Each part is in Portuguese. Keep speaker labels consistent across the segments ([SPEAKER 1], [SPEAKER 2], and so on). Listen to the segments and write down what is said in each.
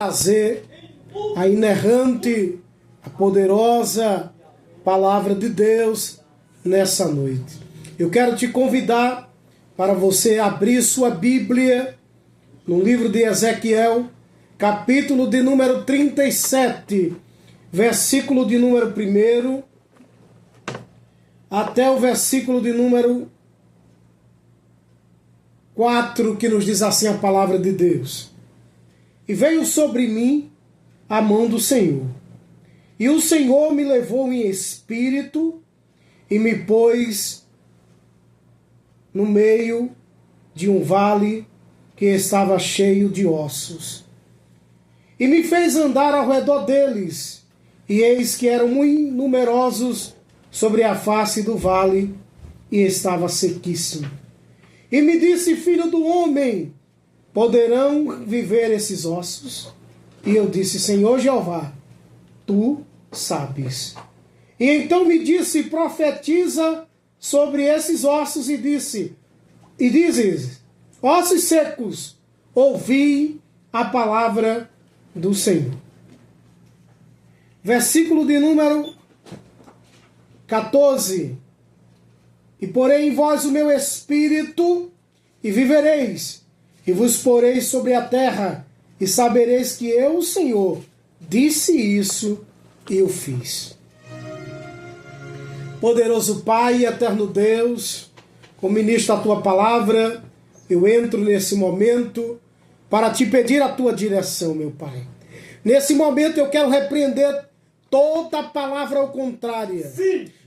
[SPEAKER 1] trazer a inerrante, a poderosa palavra de Deus nessa noite. Eu quero te convidar para você abrir sua Bíblia no livro de Ezequiel, capítulo de número 37, versículo de número 1 até o versículo de número 4, que nos diz assim a palavra de Deus. E veio sobre mim a mão do Senhor, e o Senhor me levou em espírito e me pôs no meio de um vale que estava cheio de ossos. E me fez andar ao redor deles, e eis que eram muito numerosos sobre a face do vale, e estava sequíssimo. E me disse: filho do homem, poderão viver esses ossos? E eu disse: Senhor Jeová, tu sabes. E então me disse: profetiza sobre esses ossos, e dizes: ossos secos, ouvi a palavra do Senhor. Versículo de número 14. E porei em vós o meu espírito, e vivereis, e vos porei sobre a terra, e sabereis que eu, o Senhor, disse isso e o fiz. Poderoso Pai, eterno Deus, como ministro da Tua palavra, eu entro nesse momento para te pedir a Tua direção, meu Pai. Nesse momento eu quero repreender toda palavra ao contrário,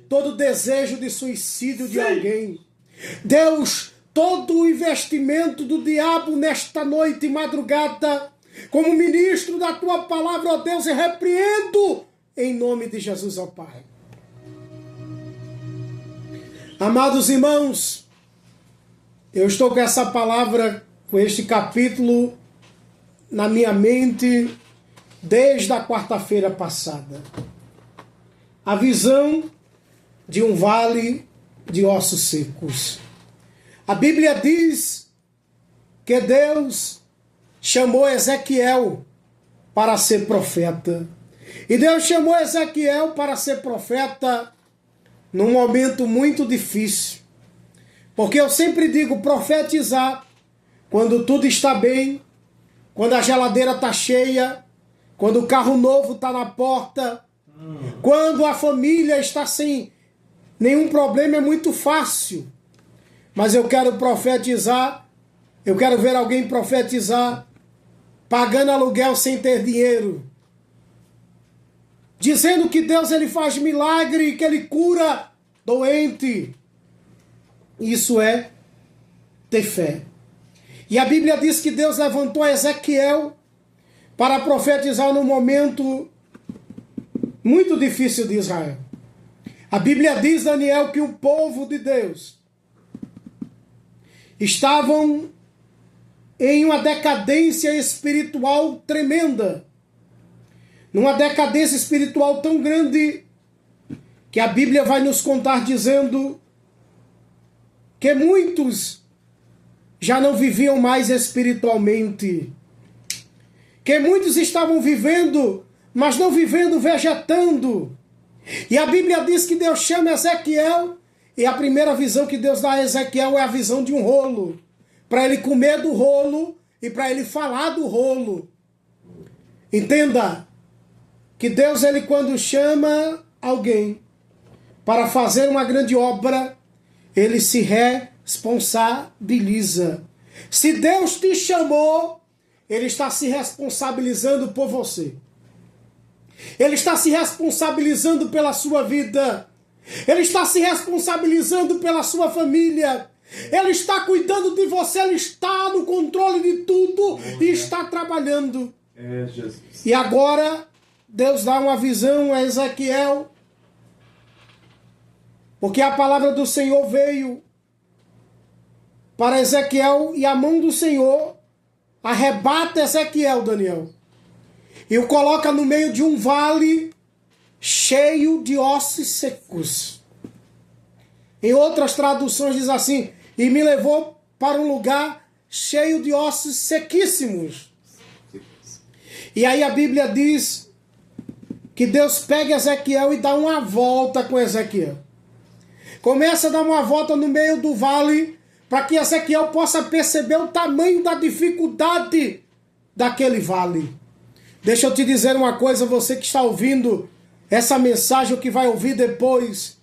[SPEAKER 1] todo desejo de suicídio de alguém. Deus, todo o investimento do diabo nesta noite e madrugada, como ministro da Tua palavra, ó Deus, eu repreendo em nome de Jesus, ó Pai. Amados irmãos, eu estou com essa palavra, com este capítulo na minha mente desde a quarta-feira passada. A visão de um vale de ossos secos. A Bíblia diz que Deus chamou Ezequiel para ser profeta. E Deus chamou Ezequiel para ser profeta num momento muito difícil. Porque eu sempre digo, profetizar quando tudo está bem, quando a geladeira está cheia, quando o carro novo está na porta, quando a família está sem nenhum problema, é muito fácil. Mas eu quero profetizar, eu quero ver alguém profetizar pagando aluguel sem ter dinheiro, dizendo que Deus ele faz milagre, que ele cura doente. Isso é ter fé. E a Bíblia diz que Deus levantou Ezequiel para profetizar num momento muito difícil de Israel. A Bíblia diz, Daniel, que o povo de Deus estavam em uma decadência espiritual tremenda. Numa decadência espiritual tão grande que a Bíblia vai nos contar dizendo que muitos já não viviam mais espiritualmente. Que muitos estavam vivendo, mas não vivendo, vegetando. E a Bíblia diz que Deus chama Ezequiel, e a primeira visão que Deus dá a Ezequiel é a visão de um rolo. Para ele comer do rolo e para ele falar do rolo. Entenda que Deus, ele quando chama alguém para fazer uma grande obra, ele se responsabiliza. Se Deus te chamou, ele está se responsabilizando por você. Ele está se responsabilizando pela sua vida. Ele está se responsabilizando pela sua família. Ele está cuidando de você. Ele está no controle de tudo e está trabalhando.
[SPEAKER 2] Jesus.
[SPEAKER 1] E agora Deus dá uma visão a Ezequiel, porque a palavra do Senhor veio para Ezequiel e a mão do Senhor arrebata Ezequiel, Daniel, e o coloca no meio de um vale cheio de ossos secos. Em outras traduções diz assim: e me levou para um lugar cheio de ossos sequíssimos. E aí a Bíblia diz que Deus pega Ezequiel e dá uma volta com Ezequiel. Começa a dar uma volta no meio do vale para que Ezequiel possa perceber o tamanho da dificuldade daquele vale. Deixa eu te dizer uma coisa, você que está ouvindo essa mensagem, o que vai ouvir depois.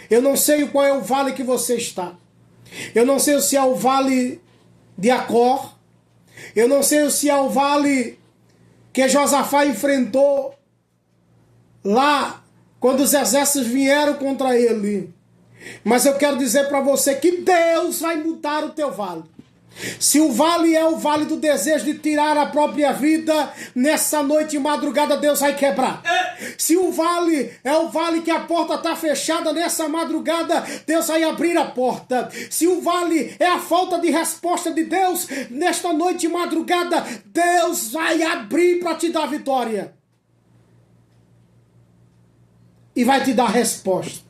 [SPEAKER 1] Eu não sei qual é o vale que você está. Eu não sei se é o vale de Acor. Eu não sei se é o vale que Josafá enfrentou lá quando os exércitos vieram contra ele. Mas eu quero dizer para você que Deus vai mudar o teu vale. Se o vale é o vale do desejo de tirar a própria vida, nessa noite e madrugada Deus vai quebrar. Se o vale é o vale que a porta está fechada, nessa madrugada Deus vai abrir a porta. Se o vale é a falta de resposta de Deus, nesta noite e madrugada Deus vai abrir para te dar vitória. E vai te dar resposta.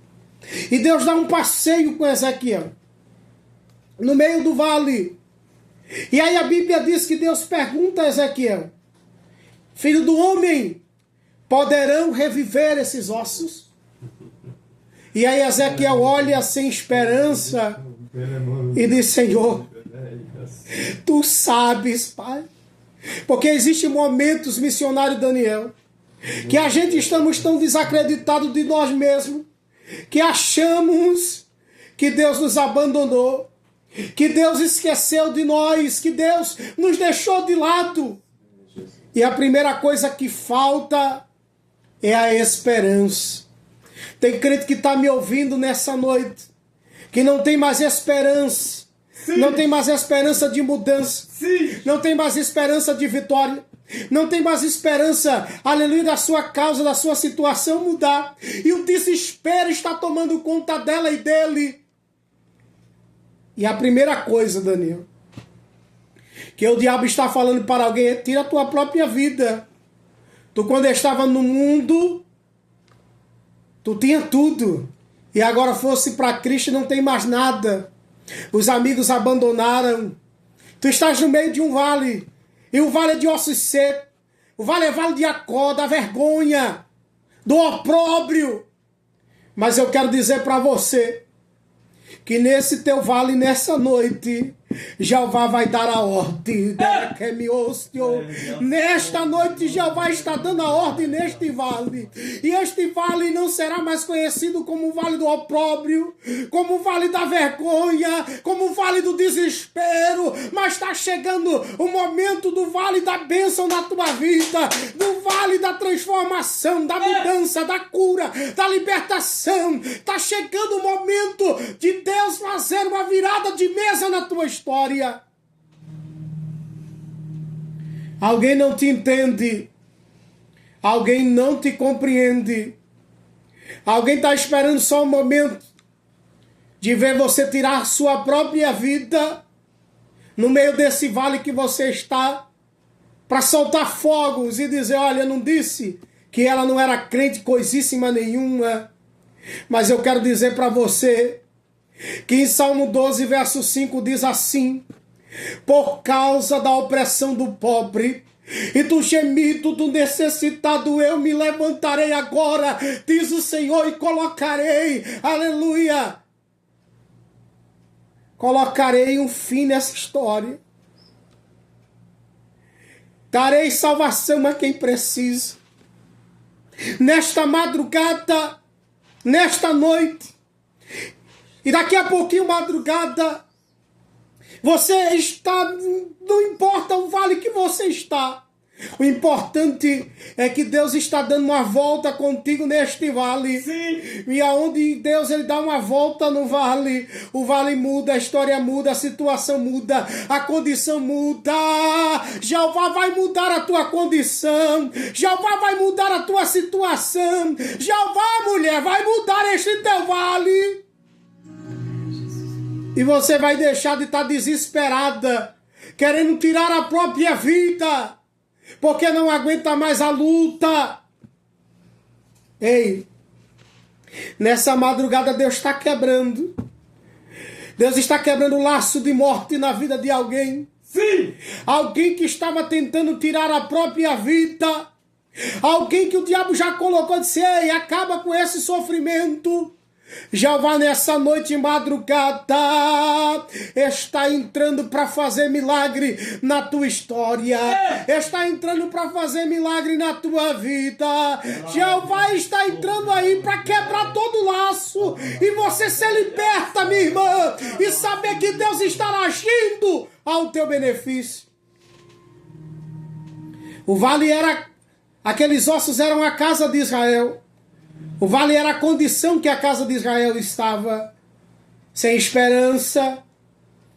[SPEAKER 1] E Deus dá um passeio com Ezequiel no meio do vale. E aí a Bíblia diz que Deus pergunta a Ezequiel: filho do homem, poderão reviver esses ossos? E aí Ezequiel olha sem esperança e diz: Senhor, tu sabes, Pai. Porque existem momentos, missionário Daniel, que a gente estamos tão desacreditados de nós mesmos, que achamos que Deus nos abandonou, que Deus esqueceu de nós, que Deus nos deixou de lado. E a primeira coisa que falta é a esperança. Tem crente que está me ouvindo nessa noite, que não tem mais esperança. Sim. Não tem mais esperança de mudança. Sim. Não tem mais esperança de vitória. Não tem mais esperança, aleluia, da sua causa, da sua situação mudar. E o desespero está tomando conta dela e dele. E a primeira coisa, Daniel, que o diabo está falando para alguém é: tira a tua própria vida. Tu, quando estava no mundo, tu tinha tudo. E agora fosse para Cristo, não tem mais nada. Os amigos abandonaram. Tu estás no meio de um vale. E o vale é de ossos secos. O vale é vale de Acor, da vergonha, do opróbrio. Mas eu quero dizer para você que nesse teu vale, nessa noite, Jeová vai dar a ordem. Nesta noite, Jeová está dando a ordem neste vale. E este vale não será mais conhecido como o vale do opróbrio, como o vale da vergonha, como o vale do desespero, mas está chegando o momento do vale da bênção na tua vida, do vale da transformação, da mudança, da cura, da libertação. Está chegando o momento de Deus fazer uma virada de mesa na tua história. Alguém não te entende. Alguém não te compreende. Alguém está esperando só um momento de ver você tirar a sua própria vida no meio desse vale que você está, para soltar fogos e dizer: olha, eu não disse que ela não era crente coisíssima nenhuma. Mas eu quero dizer para você que em Salmo 12, verso 5 diz assim: por causa da opressão do pobre e do gemido do necessitado, eu me levantarei agora, diz o Senhor, e colocarei, aleluia, colocarei um fim nessa história. Darei salvação a quem precisa. Nesta madrugada, nesta noite, e daqui a pouquinho, madrugada, você está, não importa o vale que você está, o importante é que Deus está dando uma volta contigo neste vale. Sim. E aonde Deus ele dá uma volta no vale, o vale muda, a história muda, a situação muda, a condição muda. Jeová vai mudar a tua condição, Jeová vai mudar a tua situação, Jeová, mulher, vai mudar este teu vale. E você vai deixar de estar desesperada, querendo tirar a própria vida, porque não aguenta mais a luta. Ei, nessa madrugada Deus está quebrando. Deus está quebrando o laço de morte na vida de alguém.
[SPEAKER 2] Sim.
[SPEAKER 1] Alguém que estava tentando tirar a própria vida. Alguém que o diabo já colocou e disse: ei, acaba com esse sofrimento. Jeová nessa noite madrugada está entrando para fazer milagre na tua história, está entrando para fazer milagre na tua vida. Jeová está entrando aí para quebrar todo laço e você ser liberta, minha irmã, e saber que Deus está agindo ao teu benefício. O vale era, aqueles ossos eram a casa de Israel. O vale era a condição que a casa de Israel estava, sem esperança,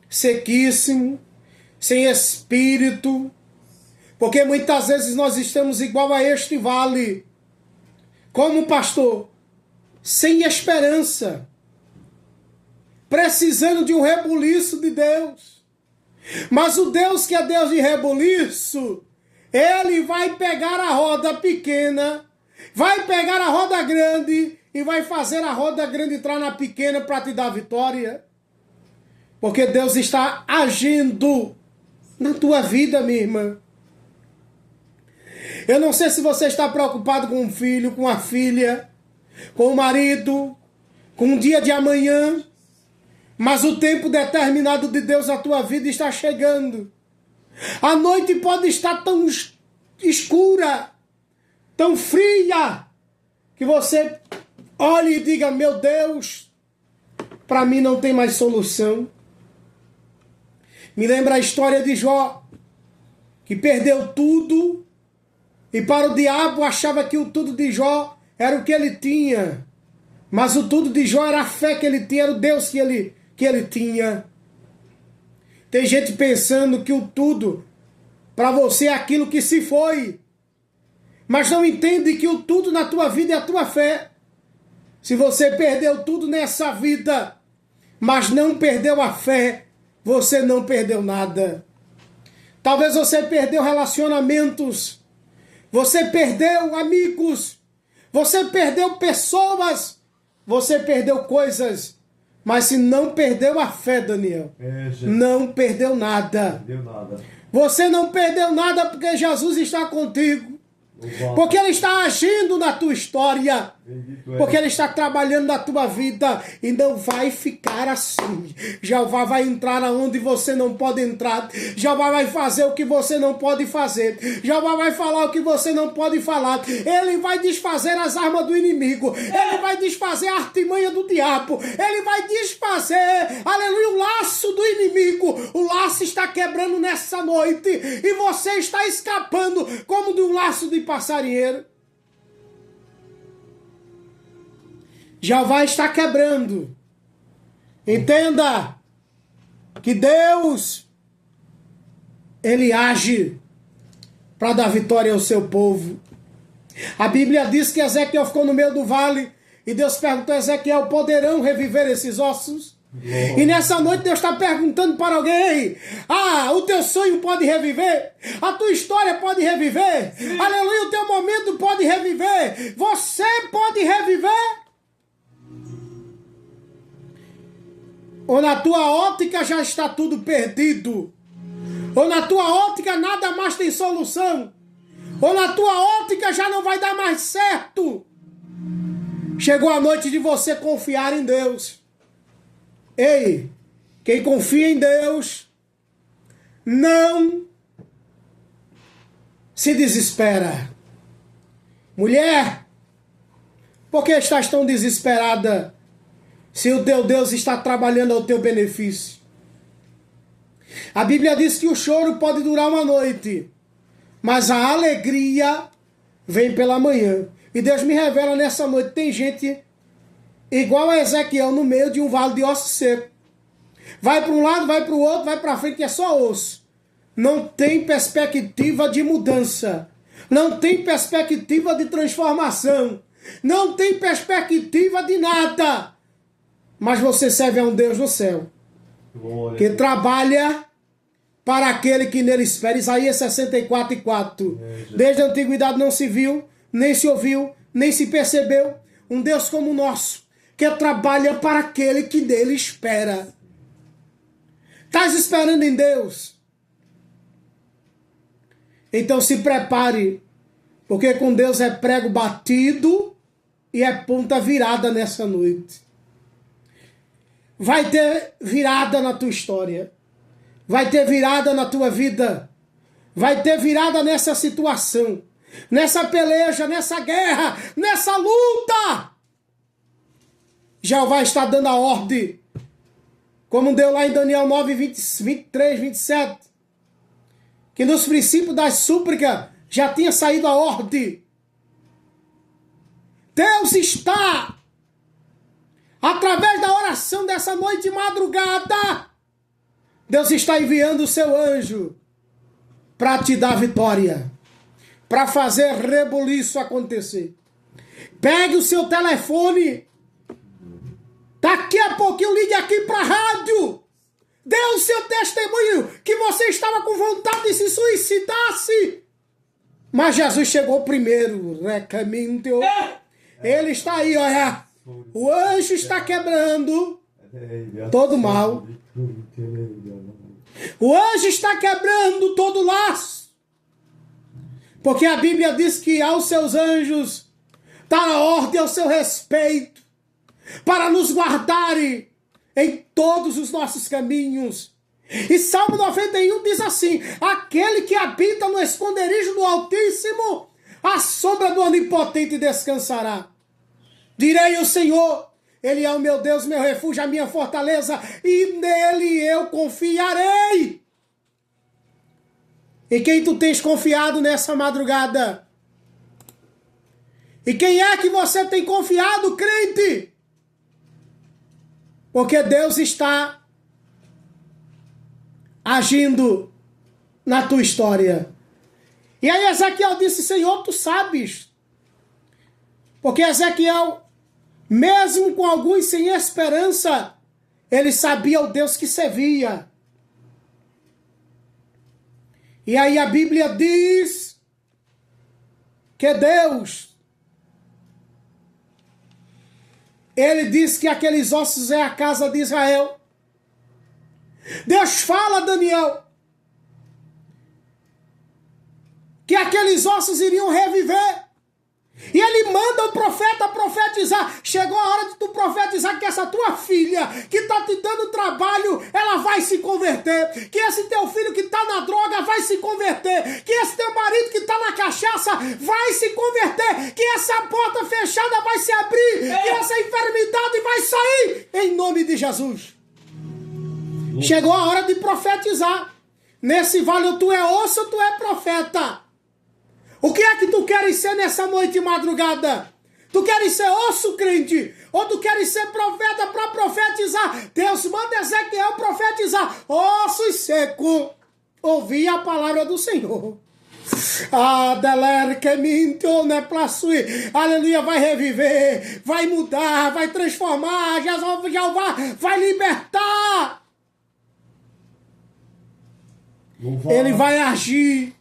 [SPEAKER 1] sequíssimo, sem espírito, porque muitas vezes nós estamos igual a este vale, como pastor, sem esperança, precisando de um rebuliço de Deus. Mas o Deus que é Deus de rebuliço, Ele vai pegar a roda pequena, vai pegar a roda grande e vai fazer a roda grande entrar na pequena para te dar vitória. Porque Deus está agindo na tua vida, minha irmã. Eu não sei se você está preocupado com um filho, com a filha, com o marido, com o dia de amanhã, mas o tempo determinado de Deus na tua vida está chegando. A noite pode estar tão escura, tão fria, que você olhe e diga: meu Deus, para mim não tem mais solução. Me lembra a história de Jó, que perdeu tudo, e para o diabo achava que o tudo de Jó era o que ele tinha, mas o tudo de Jó era a fé que ele tinha, era o Deus que ele tinha. Tem gente pensando que o tudo para você é aquilo que se foi, mas não entende que o tudo na tua vida é a tua fé. Se você perdeu tudo nessa vida, mas não perdeu a fé, você não perdeu nada. Talvez você perdeu relacionamentos, você perdeu amigos, você perdeu pessoas, você perdeu coisas, mas se não perdeu a fé, Daniel, não perdeu nada. Você não perdeu nada porque Jesus está contigo. Porque Ele está agindo na tua história, porque Ele está trabalhando na tua vida, e não vai ficar assim. Jeová vai entrar aonde você não pode entrar, Jeová vai fazer o que você não pode fazer, Jeová vai falar o que você não pode falar. Ele vai desfazer as armas do inimigo, Ele vai desfazer a artimanha do diabo, Ele vai desfazer, aleluia, o laço do inimigo. O laço está quebrando nessa noite, e você está escapando como de um laço de passarinheiro. Jeová está quebrando. Entenda que Deus, Ele age para dar vitória ao seu povo. A Bíblia diz que Ezequiel ficou no meio do vale e Deus perguntou a Ezequiel: poderão reviver esses ossos? E nessa noite Deus está perguntando para alguém: o teu sonho pode reviver? A tua história pode reviver? Sim. Aleluia, o teu momento pode reviver? Você pode reviver? Ou na tua ótica já está tudo perdido? Ou na tua ótica nada mais tem solução? Ou na tua ótica já não vai dar mais certo? Chegou a noite de você confiar em Deus. Ei, quem confia em Deus não se desespera. Mulher, por que estás tão desesperada se o teu Deus está trabalhando ao teu benefício? A Bíblia diz que o choro pode durar uma noite, mas a alegria vem pela manhã. E Deus me revela nessa noite: tem gente igual a Ezequiel no meio de um vale de osso seco. Vai para um lado, vai para o outro, vai para frente, é só osso. Não tem perspectiva de mudança. Não tem perspectiva de transformação. Não tem perspectiva de nada. Mas você serve a um Deus do céu, que trabalha para aquele que nele espera. Isaías 64:4. Desde a antiguidade não se viu, nem se ouviu, nem se percebeu um Deus como o nosso, que trabalha para aquele que nele espera. Estás esperando em Deus? Então se prepare, porque com Deus é prego batido e é ponta virada nessa noite. Vai ter virada na tua história. Vai ter virada na tua vida. Vai ter virada nessa situação, nessa peleja, nessa guerra, nessa luta. Jeová está dando a ordem, como deu lá em Daniel 9, 23, 27, que nos princípios das súplicas já tinha saído a ordem. Deus está, através da oração dessa noite de madrugada, Deus está enviando o seu anjo para te dar vitória, para fazer rebuliço acontecer. Pegue o seu telefone, daqui a pouquinho ligue aqui para a rádio, dê o seu testemunho que você estava com vontade de se suicidar-se, mas Jesus chegou primeiro. Ele está aí, olha, o anjo está quebrando todo mal. O anjo está quebrando todo laço, porque a Bíblia diz que aos seus anjos está a ordem ao seu respeito, para nos guardarem em todos os nossos caminhos. E Salmo 91 diz assim: aquele que habita no esconderijo do Altíssimo, à sombra do Onipotente descansará. Direi ao Senhor, Ele é o meu Deus, meu refúgio, a minha fortaleza, e nele eu confiarei. E quem tu tens confiado nessa madrugada? E quem é que você tem confiado, crente? Porque Deus está agindo na tua história. E aí Ezequiel disse: Senhor, tu sabes. Porque Ezequiel, mesmo com alguns sem esperança, ele sabia o Deus que servia. E aí a Bíblia diz que Deus, ele diz que aqueles ossos é a casa de Israel. Deus fala a Daniel que aqueles ossos iriam reviver. E ele manda o profeta profetizar. Chegou a hora de tu profetizar que essa tua filha que está te dando trabalho, ela vai se converter. Que esse teu filho que está na droga vai se converter. Que esse teu marido que está na cachaça vai se converter. Que essa porta fechada vai se abrir. Que essa enfermidade vai sair. Em nome de Jesus. Chegou a hora de profetizar. Nesse vale ou tu é osso ou tu é profeta. O que é que tu queres ser nessa noite de madrugada? Tu queres ser osso, crente? Ou tu queres ser profeta para profetizar? Deus manda Ezequiel profetizar. Ossos secos, ouvi a palavra do Senhor. Aleluia, vai reviver, vai mudar, vai transformar. Jeová vai libertar. Ele vai agir.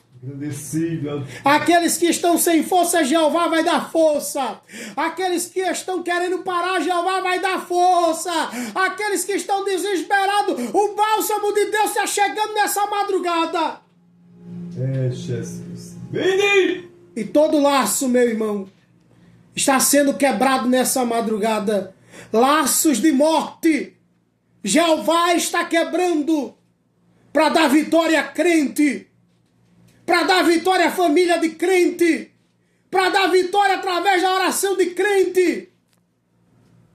[SPEAKER 1] Aqueles que estão sem força, Jeová vai dar força. Aqueles que estão querendo parar, Jeová vai dar força. Aqueles que estão desesperados, o bálsamo de Deus está chegando nessa madrugada.
[SPEAKER 2] Jesus.
[SPEAKER 1] E todo laço, meu irmão, está sendo quebrado nessa madrugada. Laços de morte, Jeová está quebrando para dar vitória a crente, para dar vitória à família de crente, para dar vitória através da oração de crente.